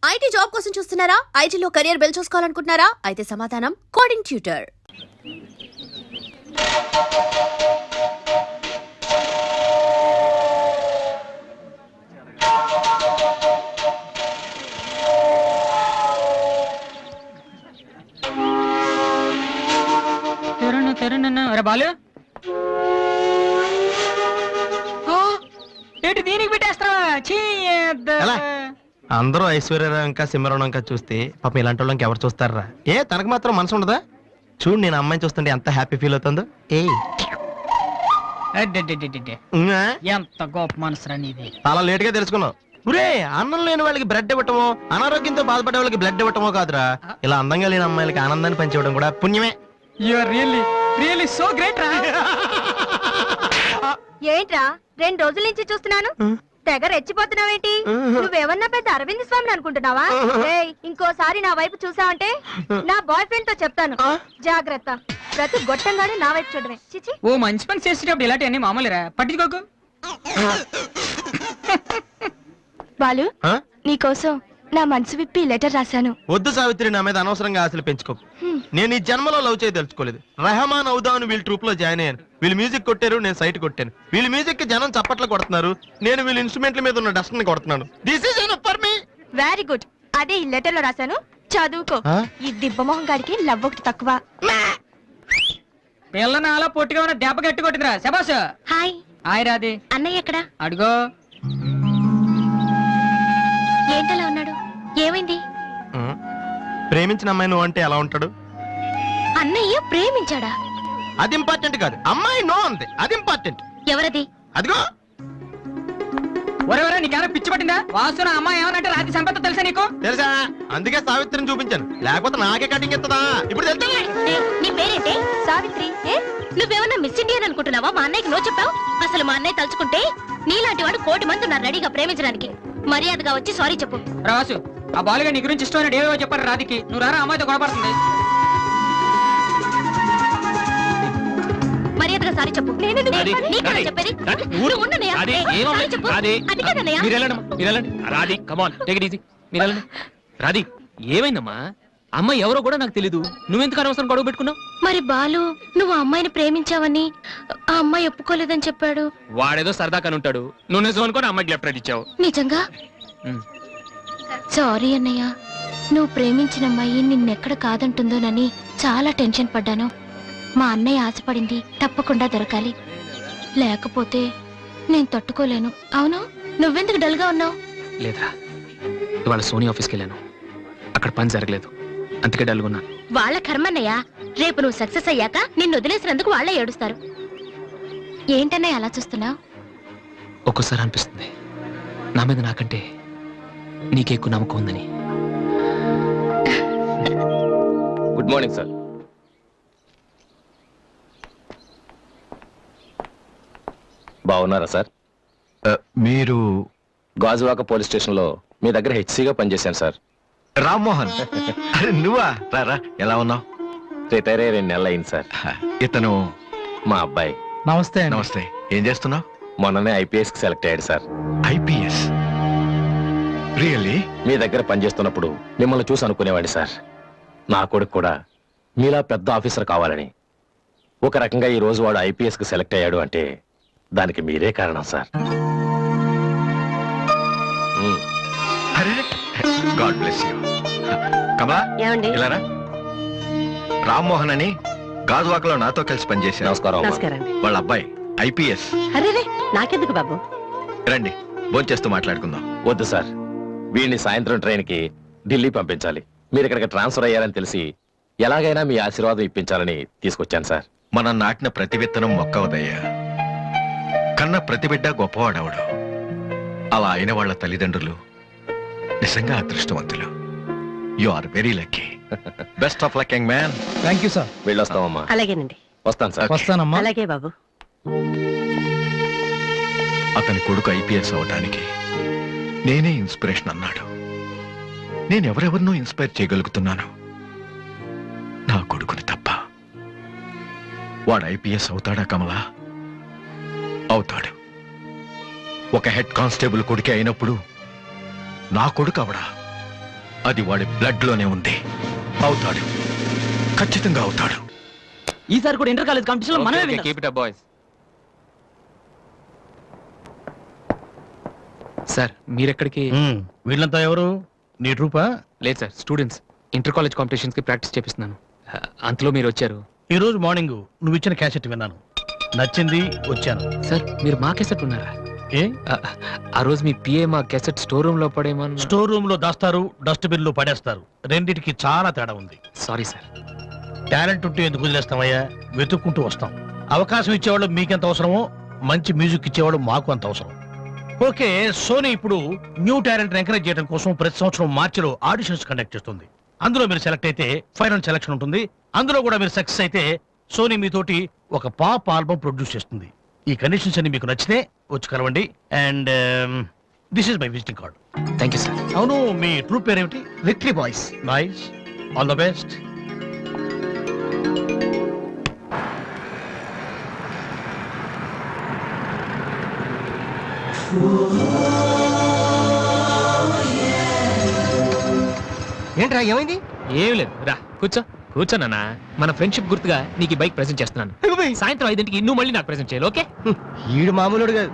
IT job కోసం చూస్తున్నారా? ఐటీలో కెరియర్ బిల్డ్ చూసుకోవాలనుకుంటున్నారా? అయితే సమాధానం కోడింగ్ ట్యూటర్. బాలు ఏంటి దీనికి పెట్టేస్తావా? అందరూ ఐశ్వర్యరావు ఇంకా సింహరావు ఇంకా చూస్తే పాపం ఇలాంటి వాళ్ళకి ఎవరు చూస్తారా? తనకు మాత్రం మనసు ఉండదా? చూడు నేను అమ్మాయిని చూస్తుంటే ఎంత హ్యాపీ ఫీల్ అవుతుందో. ఎంత గొప్ప మనసురా నీది. చాలా లేట్ గా తెలుసుకున్నావు. అన్నం లేని వాళ్ళకి బ్లడ్ ఇవ్వటమో, అనారోగ్యంతో బాధపడే వాళ్ళకి బ్లడ్ ఇవ్వటమో కాదురా, ఇలా అందంగా లేని అమ్మాయిలకి ఆనందాన్ని పంచివ్వడం కూడా పుణ్యమే. రియల్లీ సో గ్రేట్ రా. ఏంట్రా 2 రోజుల నుంచి చూస్తున్నాను, తెగ రెచ్చిపోతున్నావేంటి? నువ్వేమన్నా పెద్ద అరవింద్ స్వామిని అనుకుంటున్నావా? ఇంకోసారి నా వైపు చూసావంటే నా బాయ్ ఫ్రెండ్ తో చెప్తాను, జాగ్రత్త. ప్రతి గొట్టంగానే నా వైపు చూడమే. చిచి, ఓ మంచి పని చేసేటప్పుడు ఇలాంటివన్నీ మామూలురా, పట్టించుకోకు. బాలు, నీకోసం నా మనసు విప్పి లెటర్ రాశాను. వద్దు సావిత్రి, నా మీద అనవసరంగా ఆశలు పెంచుకోకు. నేను ఈ జన్మలో లవ్ చేయ తెలుసుకోలేదు. రెహమాన్ అవుదామని వీళ్ళ ట్రూప్ లో జాయిన్ అయ్యాను. వీళ్ళు మ్యూజిక్ కొట్టారు, నేను సైట్ కొట్టాను. వీళ్ళ మ్యూజిక్ కి జనం చప్పట్లు కొడుతున్నారు, నేను వీళ్ళ ఇన్స్ట్రుమెంట్ల మీద ఉన్న డస్ట్ ని కొడుతున్నాను. This is enough for me. Very good. అదే ఈ లెటర్ లో రాశాను, చదువుకో. ఈ దిబ్బమోహం గారికి లవ్ ఒకటి తక్కువ. పిల్లని అలా పొట్టిగా ఉన్న దెబ్బ గట్టి కొట్టిందిరా. శబాష్. హాయ్. హాయ్ రాది. అన్నయ్య ఎక్కడా? అడుగో. ఏంటలా ఉన్నాడు? ఏమైంది? ప్రేమించిన అమ్మాయి నువ్వు అంటే ఎలా ఉంటాడు? అన్నయ్య ప్రేమించాడా? అది ఇంపార్టెంట్ కాదు, అమ్మాయి నో అంతే, అది ఇంపార్టెంట్. ఎవరది? అదిగో. ఒరేవరే నీకేమైనా పిచ్చి పట్టిందా? వాసున అమ్మాయి ఏమనంటే రాత్రి సంపద తెలుసా నీకు? తెలుసా, అందుకే సావిత్రిని చూపించాను, లేకపోతే నాకే కటింగ్ ఇస్తుందా? ఇప్పుడు తెలుసా? నీ పేరేంటి? సావిత్రి. నువ్వేమన్నా మిస్ ఇండియన్ అనుకుంటున్నావా? మా అన్నయ్యకి నో చెప్పావు. అసలు మా అన్నయ్య తలుచుకుంటే నీలాంటి వాడు 1,000,000 మంది ఉన్నారు రెడీగా ప్రేమించడానికి. మర్యాదగా వచ్చి సారీ చెప్పు. రాసు, ఆ బాలుగా నీ గురించి ఇష్టమైన ఏవో చెప్పారు రాధికి. నువ్వు రారా, అమ్మాయితో గొడవపడుతుంది. మర్యాదగా సారీ చెప్పు. చెప్పేది రాధి, ఏమైందమ్మా? అమ్మాయి ఎవరో కూడా నాకు తెలీదు, నువ్వెందుకు అనవసరం గొడవ పెట్టుకున్నావు? మరి బాలు, నువ్వు ఆ అమ్మాయిని ప్రేమించావని ఆ అమ్మాయి ఒప్పుకోలేదని చెప్పాడు. వాడేదో సరదా కని ఉంటాడు, నువ్వు నిజం అనుకోని అమ్మాయికి లెఫ్ట్ ఇచ్చావు. నిజంగా? సారీ అన్నయ్య, నువ్వు ప్రేమించిన అమ్మాయి నిన్నెక్కడ కాదంటుందోనని చాలా టెన్షన్ పడ్డాను. మా అన్నయ్య ఆశపడింది తప్పకుండా దొరకాలి, లేకపోతే నేను తట్టుకోలేను. అవును, నువ్వెందుకు డల్ గా ఉన్నావు? లేదా, ఇవాళ సోనీ ఆఫీస్కి వెళ్ళాను, అక్కడ పని జరగలేదు, అందుకే డల్గా ఉన్నాను. వాళ్ళ కర్మన్నయ్య, రేపు నువ్వు సక్సెస్ అయ్యాక నిన్ను వదిలేసినందుకు వాళ్ళే ఏడుస్తారు. ఏంటన్నయ్య అలా చూస్తున్నావు? ఒక్కోసారి అనిపిస్తుంది నా మీద నాకంటే నీకే ఎక్కువ నమ్మకం ఉందని. Good morning sir. బాగున్నారా సార్? మీరు గాజువాక పోలీస్ స్టేషన్ లో మీ దగ్గర హెచ్సిగా పనిచేశాను సార్. రామ్మోహన్. నువ్వా? రారా, ఎలా ఉన్నావు? రిటైర్ అయ్యి 2 నెలలు అయింది సార్. ఇతను మా అబ్బాయి. నమస్తే. నమస్తే. ఏం చేస్తున్నావు? మొన్ననే ఐపీఎస్ కి సెలెక్ట్ అయ్యాడు సార్. ఐపీఎస్? రియల్లీ? మీ దగ్గర పనిచేస్తున్నప్పుడు మిమ్మల్ని చూసి అనుకునేవాడి సార్, నా కొడుకు కూడా మీలా పెద్ద ఆఫీసర్ కావాలని. ఒక రకంగా ఈ రోజు వాడు ఐపీఎస్ కి సెలెక్ట్ అయ్యాడు అంటే దానికి మీరే కారణం sir. God bless you. Kamala, ఇలా రా. రామ్మోహన్ అని గాజువాకలో నాతో కలిసి పనిచేశారు. నమస్కారం. వాళ్ళ అబ్బాయి ఐపీఎస్. నాకెందుకు బాబు? రండి, భోంచేస్తూ మాట్లాడుకుందాం. వద్దు సార్, వీడిని సాయంత్రం ట్రైన్ కి ఢిల్లీ పంపించాలి. మీరు ఇక్కడికి ట్రాన్స్ఫర్ అయ్యారని తెలిసి ఎలాగైనా మీ ఆశీర్వాదం ఇప్పించాలని తీసుకొచ్చాను సార్. మనం నాటిన ప్రతి విత్తనం మొక్కవదయ్యా. కన్న ప్రతి బిడ్డ గొప్పవాడవడు. అలా అయిన వాళ్ళ తల్లిదండ్రులు నిజంగా అదృష్టవంతులు. You are very lucky. Best of luck young man. Thank you sir. వెళ్ళొస్తామమ్మా. అలాగేనండి. వస్తాను సార్. వస్తానమ్మా. అలాగే బాబు. అతని కొడుకు ఐపీఎస్ అవటానికి నేనే ఇన్స్పిరేషన్ అన్నాడు. నేను ఎవరెవరినో ఇన్స్పైర్ చేయగలుగుతున్నాను, నా కొడుకుని తప్ప. వాడు ఐపీఎస్ అవుతాడా కమలా? అవుతాడు. ఒక హెడ్ కానిస్టేబుల్ కొడుకే అయినప్పుడు నా కొడుకు అవడా? అది వాడి బ్లడ్ లోనే ఉంది. అవుతాడు, ఖచ్చితంగా అవుతాడు. ఈసారి కూడా ఇంటర్ కాలేజ్ కాంపిటీషన్ లో మనమే keep it up boys. Sir మీరెక్కడికి? వీళ్ళంతా ఎవరు? నీ ట్రూపా? లేదు sir, students inter college competitions కి ప్రాక్టీస్ చేపిస్తున్నాను. అంతలో మీరు వచ్చారు. ఈ రోజు మార్నింగ్ నువ్వు ఇచ్చిన క్యాసెట్ విన్నాను, నచ్చింది, వచ్చాను. సార్ మీరు మా కెసెట్ ఉన్నారా? ఏ ఆ రోజు మీ పిఏ మా కెసెట్ స్టోర్ రూమ్ లో పడేమన్నా? స్టోర్ రూమ్ లో దాస్తారు, డస్ట్బిన్ లో పడేస్తారు. రెండిటికి చాలా తేడా ఉంది. Sorry sir. టాలెంట్ ఉంటే ఎందుకు వదిలేస్తామయ్యా? వెతుక్కుంటూ వస్తాం. అవకాశం ఇచ్చేవాళ్ళు మీకెంత అవసరమో మంచి మ్యూజిక్ ఇచ్చేవాళ్ళు మాకు అంత అవసరం. ఓకే, సోనీ ఇప్పుడు న్యూ టాలెంట్ ఎంకరేజ్ చేయడం కోసం ప్రతి సంవత్సరం మార్చిలో ఆడిషన్స్ కండక్ట్ చేస్తుంది. అందులో మీరు సెలెక్ట్ అయితే ఫైనల్ సెలక్షన్ ఉంటుంది. అందులో కూడా మీరు సక్సెస్ అయితే సోనీ మీతోటి ఒక పాప్ ఆల్బమ్ ప్రొడ్యూస్ చేస్తుంది. ఈ కండిషన్స్ అన్ని మీకు నచ్చితే వచ్చి కలవండి. And this is my visiting card. Thank you sir. అవును, మీ ట్రూప్ పేరేమిటి? Victory boys. Nice, all the best. ఏంట్రా ఏమైంది? ఏం లేదు, రా కూర్చో. కూర్చోనా? మన ఫ్రెండ్షిప్ గుర్తుగా నీకు ఈ బైక్ ప్రెజెంట్ చేస్తున్నాను. సాయంత్రం 5ంటికి నువ్వు మళ్ళీ నాకు ప్రెజెంట్ చేయాలి, ఓకే? ఈడు మామూలుడు కాదు.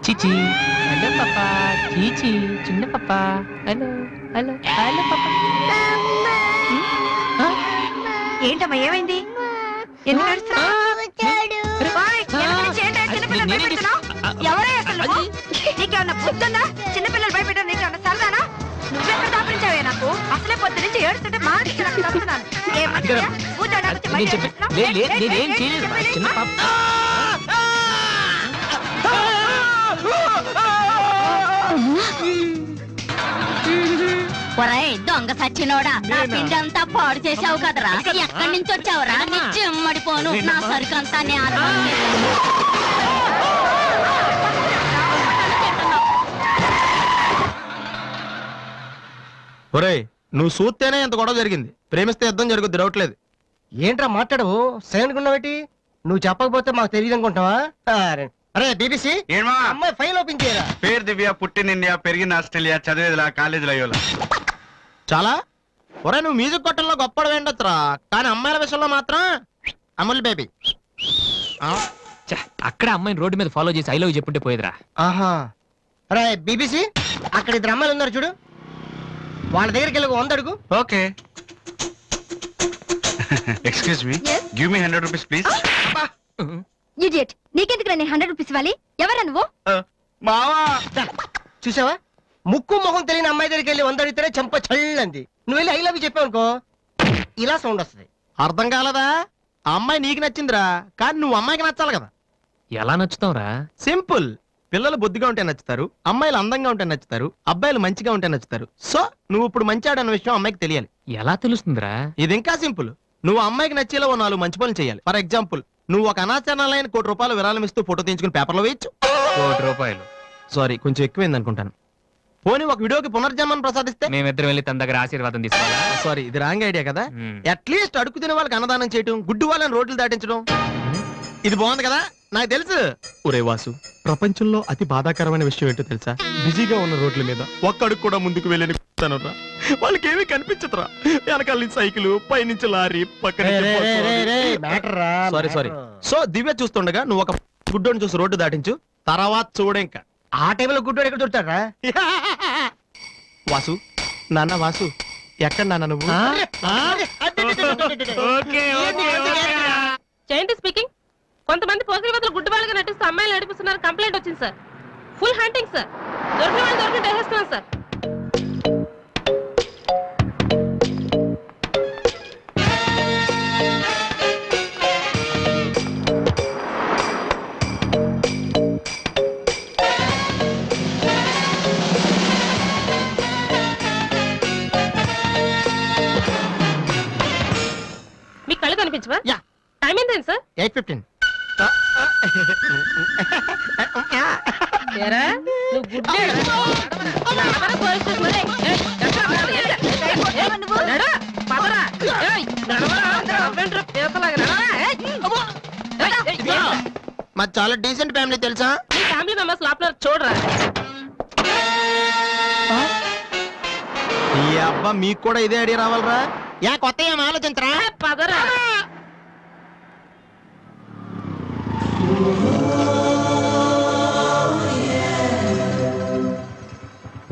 చీచి, హలో పాపా. చీచి, చిన్న పాపా. హలో హలో హలో పాపా. ఏంటమ్మా ఏమైంది? ఎందుకు ఏడుస్తున్నావ్? ఓయ్, ఎందుకు నీ చేతిలో చిన్నపిల్లలు భయపెడుతున్నావ్? ఎవరే అసలు నువ్వు? నీకేమన్నా బుద్ధుందా? చిన్నపిల్లలు భయపెట్టడం నీకేమన్నా సరదానా? నువ్వెక్కడ దాపించావే నాకు? అసలే పొద్దు నుంచి ఏడుస్తుంటే మా నుంచి నాకు తప్పుతున్నాను. ఏమన్నా కూర్చోడానికి వచ్చి బయట ఏడుస్తున్నావ్? నేనేం చేయలేదు, చిన్న పాప. ఒరేయ్ దొంగ సచ్చినోడా, నా పిండి అంతా పాడు చేసావు కదరా. ఎక్కడి నుంచి వచ్చావురా? నీ చెమ్మడిపోను, నా సరుకంతా నేల. ఒరేయ్, నువ్వు చూస్తేనే ఎంత గొడవ జరిగింది. ప్రేమిస్తే యుద్ధం జరుగుద్ది, డౌట్లేదు. ఏంట్రా మాట్లాడవు? సైలెంట్ ఉన్నావేటి? నువ్వు చెప్పకపోతే మాకు తెలియదు అనుకుంటావా? అరే బీబీసీ, ఏమా అమ్మాయి ఫైల్ ఓపెన్ చేయరా. పేరు దివ్య, పుట్టిన ఇండియా, పెరిగిన ఆస్ట్రేలియా, చదివేదిలా కాలేజీలో అయ్యోలా. చాలా ఒరే, నువ్వు మ్యూజిక్ కొట్టంలో గొప్పడు వేండొచ్చురా, కానీ అమ్మాయిల విషయంలో మాత్రం అమూల్ బేబీ. ఛ, అక్కడ అమ్మాయిని రోడ్డు మీద ఫాలో చేసి ఐ లవ్ చెప్పుంటే పోయేదిరా. ఆహా, అరే బీబీసీ, అక్కడ ఇద్దరు అమ్మాయిలు ఉన్నారు చూడు, వాళ్ళ దగ్గరికి వెళ్ళి 100 అడుగు. Okay. Excuse me, Yes? Give me 100 rupees please. Idiot, నీకెందుకు నేను 100 రూపీస్ ఇవ్వాలి? ఎవరా నువ్వు? మావా, చూసావా, ముక్కు మొహం తెలియని అమ్మాయి దగ్గరికి వెళ్ళి 100 అడిగితేనే చెంప చల్లంది. నువ్వు వెళ్ళి ఐ లవ్ యూ చెప్పావు అనుకో, ఇలా సౌండ్ వస్తుంది. అర్థం కాలదా? ఆ అమ్మాయి నీకు నచ్చిందిరా, కానీ నువ్వు అమ్మాయికి నచ్చాలి కదా. ఎలా నచ్చుతావురా? సింపుల్. పిల్లలు బొద్దుగా ఉంటే నచ్చుతారు, అమ్మాయిలు అందంగా ఉంటే నచ్చుతారు, అబ్బాయిలు మంచిగా ఉంటే నచ్చుతారు. సో నువ్వు ఇప్పుడు మంచివాడు అన్న విషయం అమ్మాయికి తెలియాలి. ఎలా తెలుస్తుందిరా? ఇది ఇంకా సింపుల్. నువ్వు అమ్మాయికి నచ్చేలా ఓ 4 మంచి పనులు చేయాలి. ఫర్ ఎగ్జాంపుల్, నువ్వు ఒక అనాచరణలైన ₹1,00,000 విరాళం ఇస్తూ ఫోటో తీయించుకుని పేపర్లో వేయచ్చు. ₹1,00,000? సారీ, కొంచెం ఎక్కువైంది అనుకుంటాను. పోనీ ఒక వీడియోకి పునర్జన్మను ప్రసాదిస్తే? మేమిద్దరం వెళ్ళి తన దగ్గర ఆశీర్వాదం తీసుకోవాలా? సారీ, ఇది రాంగ్ ఐడియా కదా. అట్లీస్ట్ అడుగు తినే వాళ్ళకి అన్నదానం చేయటం, గుడ్డు వాళ్ళని రోడ్లు దాటించడం, ఇది బాగుంది కదా. నాకు తెలుసు. ఒరే వాసు, ప్రపంచంలో అతి బాధాకరమైన విషయం ఏంటో తెలుసా? బిజీగా ఉన్న రోడ్ల మీద ఒక్క అడుగు కూడా ముందుకు వెళ్ళని వాళ్ళకి ఏమీ కనిపించదురా. వెనకాల నుంచి సైకిల్, పైనుంచి లారీ, పక్కన సారీ. సో దివ్య చూస్తుండగా నువ్వు ఒక గుడ్డోని చూసి రోడ్డు దాటించు, తర్వాత చూడే ఇంకా. ఆ టైంలో గుడ్డోడు ఎక్కడ దొరుకుతాడా? వాసు, నాన్న వాసు, ఎక్కడ నాన్న నువ్వు? జయంతి స్పీకింగ్. కొంతమంది పోకిరి వదలు గుడ్డు వాళ్ళగా నటిస్తూ అమ్మాయిలు నడిపిస్తున్నారు. కంప్లైంట్ వచ్చింది సార్. Full hunting sir. దొరికిన వాళ్ళు దొరికిన వేసేస్తున్నాం సార్. మీకు కళ్ళు కనిపించవా? యా. టైం ఏంటండి సార్? 8:15. ఏరా, నువ్వు గుడ్డే. నడవరా పోలీస్ స్టేషన్ మరి. ఎక్కడ ఉన్నాడు? నడు, పదరా. నడవరా, అవ్వేంట్రా పీతలాగా నడవరా. మాది చాలా డీసెంట్ ఫ్యామిలీ తెలుసా? మీ ఫ్యామిలీ మెంబర్స్ లోపల చూడరా. ఈ అబ్బా మీకు కూడా ఇదే ఐడియా రావాలరా? యా, కొత్త ఏం ఆలోచించరా? పదరా.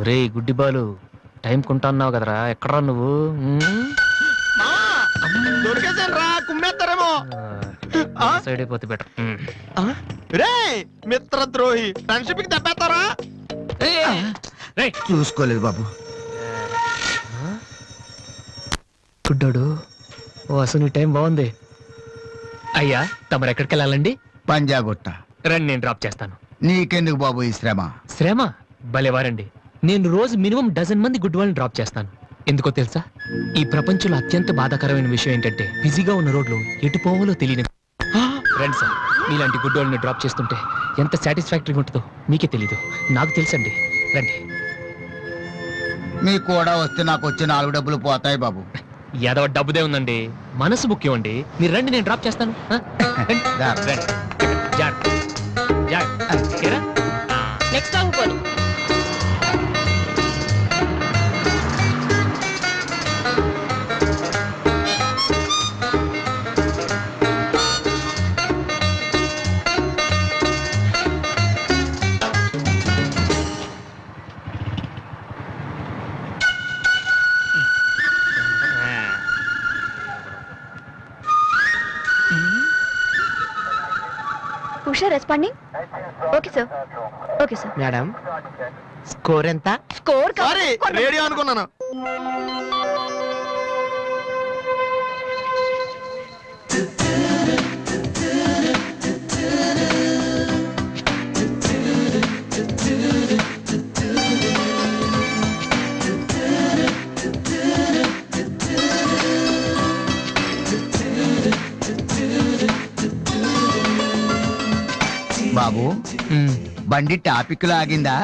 రే గుడ్డి బాలు, టైం కొంటా అన్నావు కదరా, ఎక్కడ్రా నువ్వు? దొరికేసాను రా, కుమ్మేస్తారేమో. సైడ్ అయిపోతే బెటర్. రే మిత్ర ద్రోహి, ఫ్రెండ్షిప్ కి దెబ్బేస్తారా? చూసుకోలేదు బాబు. గుడ్డోడు, ఓ అసలు నీ టైం బాగుంది. అయ్యా, తమరు ఎక్కడికి వెళ్ళాలండి? పంజాగుట్ట. రండి, నేను డ్రాప్ చేస్తాను. నీకెందుకు బాబు ఈ శ్రమ? శ్రమ భలేవారండి. నేను రోజు మినిమం డజన్ మంది గుడ్ వాళ్ళని డ్రాప్ చేస్తాను. ఎందుకో తెలుసా? ఈ ప్రపంచంలో అత్యంత బాధాకరమైన విషయం ఏంటంటే బిజీగా ఉన్న రోడ్లు ఎటు పోవాలో తెలియని. రండి సార్, మీలాంటి గుడ్ వాళ్ళని డ్రాప్ చేస్తుంటే ఎంత సాటిస్ఫాక్టరీగా ఉంటుందో మీకే తెలీదు, నాకు తెలుసండి. రండి. మీకు కూడా వస్తే నాకు వచ్చే 4 డబ్బులు పోతాయి బాబు. ఏదో డబ్బుదే ఉందండి, మనసు ముఖ్యం అండి. మీరు రండి, నేను డ్రాప్ చేస్తాను. రండి. రండి. జాగ్రత్త. జాగ్రత్త. ఏరా? నెక్స్ట్ టైం పోనీ. Usha responding. Okay sir. Okay sir. Madam, score ఎంత? స్కోర్ సారీ, రేడియో అనుకున్నాను. బాబు, బండి టాపిక్ లాగిందా?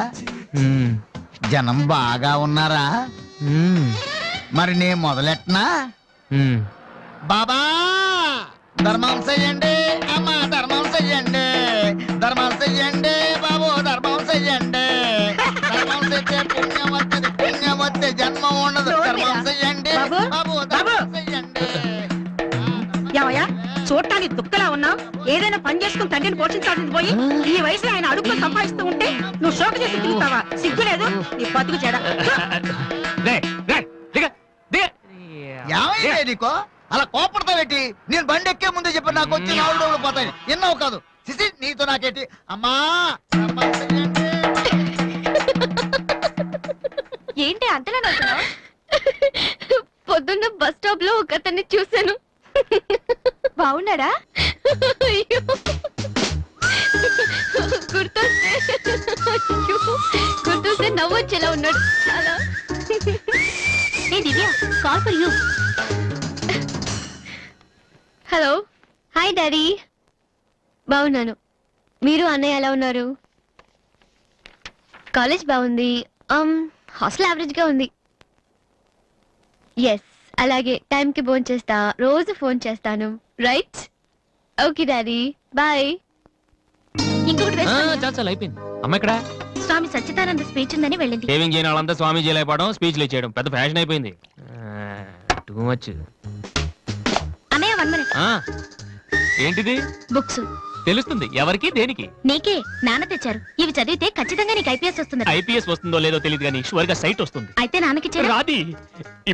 జనం బాగా ఉన్నారా? మరి నేను మొదలెట్టనా? బాబా ధర్మం చెయ్యండి, అమ్మ ధర్మం చెయ్యండి, ధర్మం చెయ్యండి బాబు, ధర్మం చెయ్యండి. ధర్మం చేస్తే పుణ్యం వస్తుంది, పుణ్యం వస్తే జన్మ ఉండదు. ధర్మం చెయ్యండి బాబు, ధర్మం చెయ్యండి. చూడటానికి దుఃఖలా ఉన్నావు. ఏదైనా పని చేసుకుని తండ్రిని పోషించాల్సింది పోయి ఈ వయసులో ఆయన అడుగులు సంపాదిస్తూ ఉంటే నువ్వు షోక చేసి తిరుగుతావా? సిగ్గులేదు నీ బతుకు చెడ. ఏమైంది నీకో అలా కోపడతావేటి? నేను బండి ఎక్కే ముందే చెప్పి నాకు వచ్చి 4 డబ్బులు పోతాయి. ఎన్నో కాదు సిసి, నీతో నాకేటి? అమ్మా ఏంటి అంతలా నవ్వుతున్నావ్? పొద్దున్న బస్ స్టాప్ లో ఒక అతన్ని చూశాను. బాగున్నాడా? గుర్తొస్తే నవ్వొచ్చేలా ఉన్నాడు చాలా. Divya, call for you. Hello, hi daddy. బాగున్నాను. మీరు అన్నయ్య ఎలా ఉన్నారు? కాలేజ్ బాగుంది. హాస్టల్ యావరేజ్ గా ఉంది. ఎస్, అలాగే టైంకి ఫోన్ చేస్తా, రోజు ఫోన్ చేస్తాను. రైట్? Okay daddy, bye. ఇంకొకటి చాలా అయిపోయింది. అమ్మ ఇక్కడ స్వామి సచ్చిదానంద స్పీచ్ ఉందని వెళ్ళింది. సేవింగ్ చేయని వాళ్ళంతా స్వామీజీలు అయిపోవడం, స్పీచ్లు ఇచ్చేయడం పెద్ద ఫ్యాషన్ అయిపోయింది. Too much. అన్నయ్య 1 minute. ఏంటిది? బుక్స్ తెలుస్తుంది ఎవరికి దేనికి. నీకే నాన్న తెచ్చారు. ఇవి చదివితే ఖచ్చితంగా నీకు ఐపీఎస్ వస్తుంది. ఐపీఎస్ వస్తుందో లేదో తెలియదు కానీ షువర్ గా సైట్ వస్తుంది. అయితే నాన్నకిచ్చారా? రాది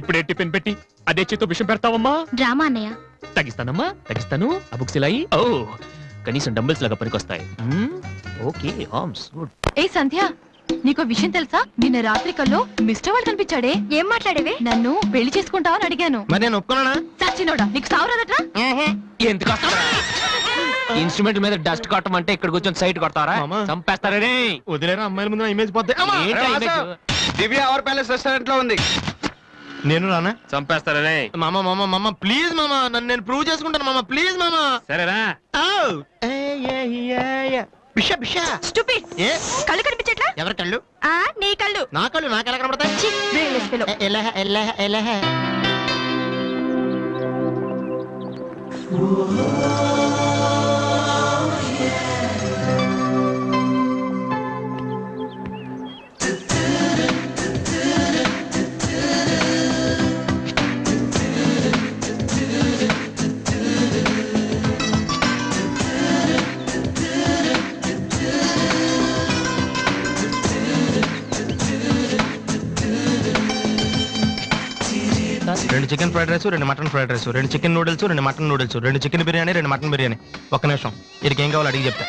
ఇప్పుడే టిఫిన్ పెట్టి అదే చేతో విషయం పెడతావమ్మా. డ్రామా అన్నయ్య. తగ్గిస్తానమ్మా తగ్గిస్తాను. ఆ బుక్స్ ఇలా ఓ కనీసం డంబుల్స్ లాగా పనికొస్తాయి. Okay arms good. ఏ సంధ్య, నీకో విషయం తెలుసా? నిన్న రాత్రి కల్లో మిస్టర్ వాళ్ళు కనిపించాడే. ఏం మాట్లాడేవే? నన్ను పెళ్లి చేసుకుంటావని అడిగాను. మరి నేను ఒప్పుకున్నానా? సచ్చినోడా, నీకు సావరాదట్రా? ఎందుకు ఇన్స్ట్రుమెంట్ మీద డస్ట్ కొట్టం అంటే ఇక్కడ కూర్చొని సైట్ కొడతారా? మామా. చంపేస్తారే. వదిలేరా అమ్మాయిల ముందు ఇమేజ్ పోతే. దివ్య అవర్ ప్యాలెస్ రెస్టారెంట్ లో ఉంది. నేను రానా? చంపేస్తారే. మామ మామ మామ ప్లీజ్ మామ, నన్ను నేను ప్రూవ్ చేసుకుంటాను మామ, ప్లీజ్ మామ. సరేరా. బిషా బిషా. స్టూపిడ్. ఏ కళ్ళు కనిపించట్లా? ఎవరి కళ్ళు? నీ కళ్ళు. నా కళ్ళు నాకెలా కనబడతాయి? ఛీ, brainless fellow. ఎలహ ఎలహ ఎలహ. రెండు చికెన్ ఫ్రైడ్ రైస్, రెండు మటన్ ఫ్రైడ్ రైస్, రెండు చికెన్ నూడిల్స్, రెండు మటన్ నూడిల్స్, రెండు చికెన్ బిర్యానీ, రెండు మటన్ బిర్యానీ. ఒక్క నిమిషం, వీడికి ఏం కావాలో అడిగి చెప్తా.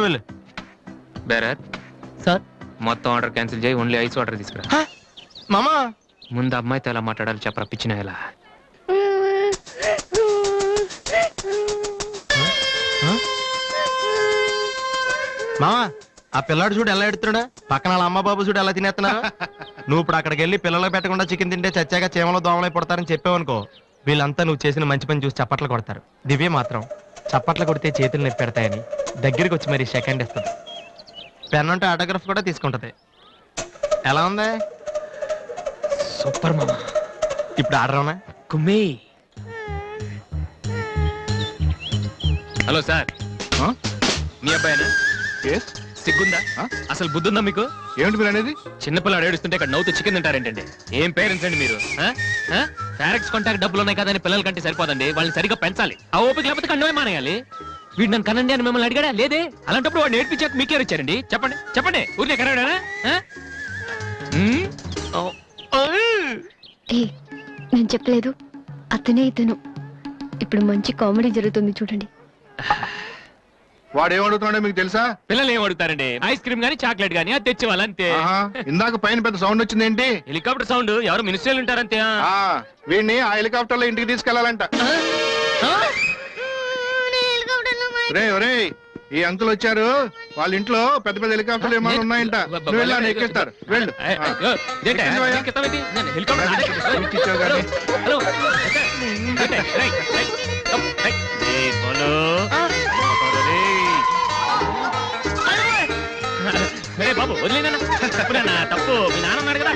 వెళ్ళు. బేరత్ సార్, మొత్తం ఆర్డర్ క్యాన్సిల్ చేయి, ఓన్లీ ఐస్ వాటర్ తీసుకురా. మామా ముందు అమ్మాయితో ఎలా మాట్లాడాలి చెప్పరా పిచ్చిన ఎలా. మామా ఆ పిల్లాడు చూడు ఎలా ఎడుతున్నాడా, పక్కన వాళ్ళ అమ్మ బాబు చూడు ఎలా తినేస్తున్నాడు. నువ్వు ఇప్పుడు అక్కడికి వెళ్ళి పిల్లలకు పెట్టకుండా చికెన్ తింటే చచ్చాక చీమలో దోమలై పడతారని చెప్పావనుకో, వీళ్ళంతా నువ్వు చేసిన మంచి పని చూసి చప్పట్లు కొడతారు. దివ్య మాత్రం చప్పట్లు కొడితే చేతులు నొప్పి పెడతాయని దగ్గరికి వచ్చి మరి సెకండ్ ఇస్తుంది. పెన్ అంటే ఆటోగ్రాఫ్ కూడా తీసుకుంటది. ఎలా ఉంది? సూపర్ మామా. ఇప్పుడు ఆర్డర్ అవునా? కుమ్మి. హలో సార్, మీ అబ్బాయినా? సిగ్గుందా? అసలు బుద్ధుందా మీకు? ఏమిటి మీరు అనేది? చిన్నపిల్లాడు ఏడుస్తుంటే ఇక్కడ నవ్వుతూ చికెన్ తింటారేంటండి? ఏం పేరెంట్స్ అండి మీరు? ఫారెక్స్ కాంటాక్ట్ డబ్బులు ఉన్నాయి కదా అని పిల్లల కంటే సరిపోదండి, వాళ్ళని సరిగ్గా పెంచాలి. ఆ ఓపిక లేకపోతే కండమే మానేయాలి. వీడు నన్ను కనండి అని మిమ్మల్ని అడిగాడా? లేదే. అలాంటప్పుడు వాడు నేర్పించాక మీకే ఇచ్చారండి. చెప్పండి చెప్పండి, ఊరినే కనడానా? నేను చెప్పలేదు, అతనే ఇతను. ఇప్పుడు మంచి కామెడీ జరుగుతుంది చూడండి. వాడు ఏమడుగుతున్నాడో మీకు తెలుసా? పిల్లలు ఏం అడుగుతారండి? ఐస్ క్రీమ్ గానీ చాక్లెట్ గానీ అది తెచ్చేవాళ్ళు అంతే. ఇందాక పైన పెద్ద సౌండ్ వచ్చింది ఏంటి? Helicopter sound. ఎవరు మినిస్టర్లు ఉంటారంతే. వీడిని ఆ హెలికాప్టర్ లో ఇంటికి తీసుకెళ్లాలంట. రే ఒరే, ఈ అంకుల్ వచ్చారు, వాళ్ళ ఇంట్లో పెద్ద పెద్ద హెలికాప్టర్లు ఏమైనా ఉన్నాయంట. నువ్వు వెళ్ళి ఆయన ఎక్కిస్తారు. వెళ్ళు. ఇచ్చావు కానీ. బాబు వదిలేనా? తప్పు మీ నాన్న ఉన్నాడు కదా.